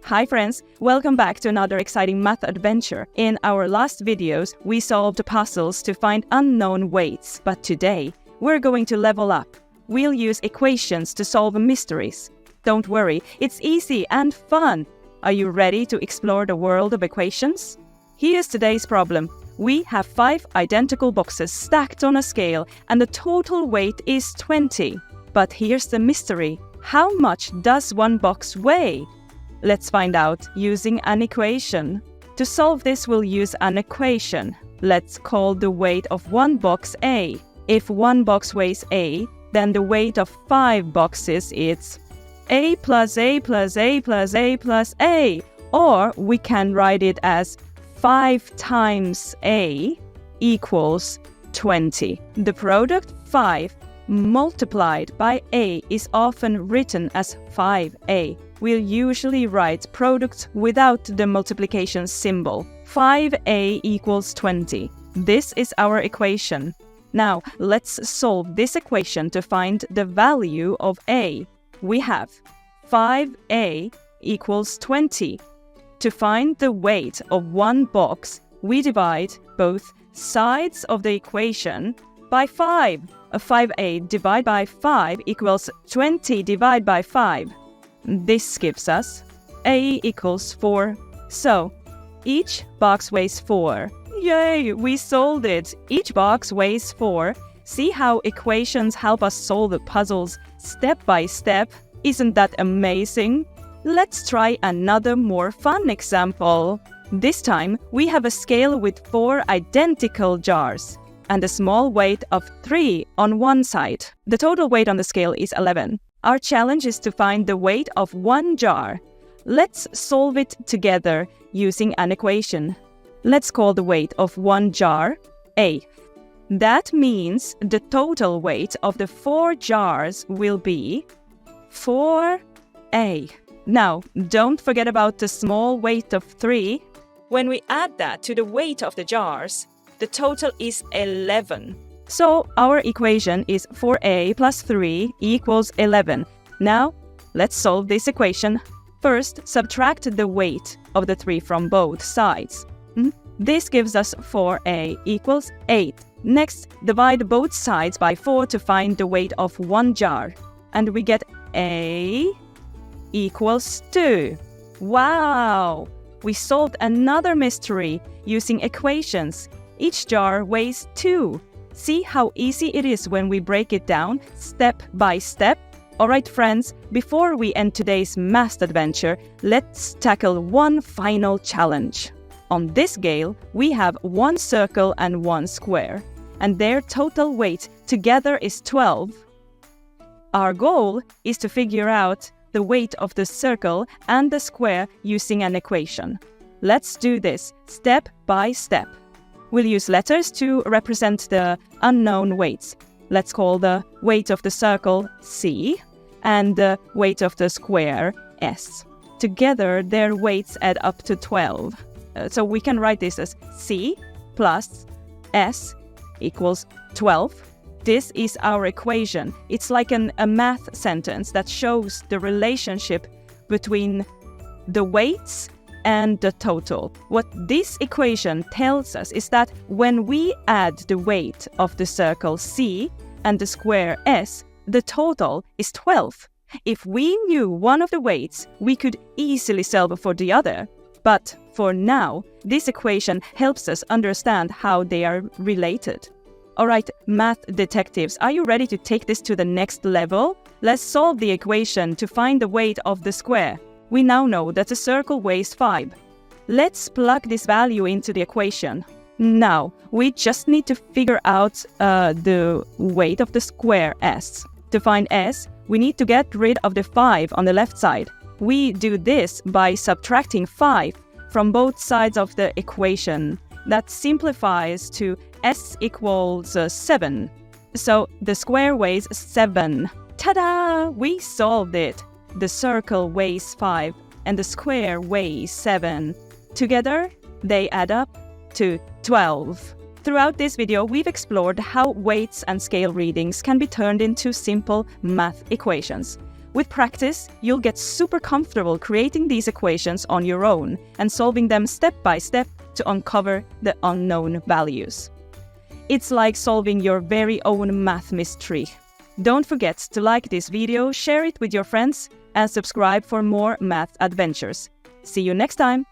Hi friends, welcome back to another exciting math adventure. In our last videos, we solved puzzles to find unknown weights, but today we're going to level up. We'll use equations to solve mysteries. Don't worry, it's easy and fun. Are you ready to explore the world of equations? Here's today's problem. We have 5 identical boxes stacked on a scale and the total weight is 20. But here's the mystery. How much does one box weigh? Let's find out using an equation. To solve this, we'll use an equation. Let's call the weight of one box A. If one box weighs A, then the weight of 5 boxes is A plus A plus A plus A plus A. Or we can write it as 5 times A equals 20. The product 5 multiplied by A is often written as 5A. We'll usually write products without the multiplication symbol. 5A equals 20. This is our equation. Now, let's solve this equation to find the value of A. We have 5A equals 20. To find the weight of one box, we divide both sides of the equation by 5. A 5A divided by 5 equals 20 divided by 5. This gives us A equals 4. So, each box weighs 4. Yay, we solved it! Each box weighs 4. See how equations help us solve the puzzles step by step? Isn't that amazing? Let's try another more fun example. This time, we have a scale with 4 identical jars and a small weight of 3 on one side. The total weight on the scale is 11. Our challenge is to find the weight of one jar. Let's solve it together using an equation. Let's call the weight of one jar A. That means the total weight of the 4 jars will be 4A. Now, don't forget about the small weight of 3. When we add that to the weight of the jars, the total is 11. So our equation is 4A plus 3 equals 11. Now, let's solve this equation. First, subtract the weight of the 3 from both sides. This gives us 4A equals 8. Next, divide both sides by 4 to find the weight of one jar. And we get A equals 2. Wow! We solved another mystery using equations. Each jar weighs 2. See how easy it is when we break it down step by step? Alright friends, before we end today's math adventure, let's tackle one final challenge. On this scale, we have one circle and one square, and their total weight together is 12. Our goal is to figure out the weight of the circle and the square using an equation. Let's do this step by step. We'll use letters to represent the unknown weights. Let's call the weight of the circle C and the weight of the square S. Together, their weights add up to 12. So we can write this as C plus S equals 12. This is our equation. It's like a math sentence that shows the relationship between the weights and the total. What this equation tells us is that when we add the weight of the circle C and the square S, the total is 12. If we knew one of the weights, we could easily solve for the other. But for now, this equation helps us understand how they are related. Alright, math detectives, are you ready to take this to the next level? Let's solve the equation to find the weight of the square. We now know that the circle weighs 5. Let's plug this value into the equation. Now, we just need to figure out the weight of the square S. To find S, we need to get rid of the 5 on the left side. We do this by subtracting 5 from both sides of the equation. That simplifies to S equals 7. So the square weighs 7. Ta-da! We solved it! The circle weighs 5 and the square weighs 7. Together, they add up to 12. Throughout this video, we've explored how weights and scale readings can be turned into simple math equations. With practice, you'll get super comfortable creating these equations on your own and solving them step by step to uncover the unknown values. It's like solving your very own math mystery. Don't forget to like this video, share it with your friends, and subscribe for more math adventures. See you next time!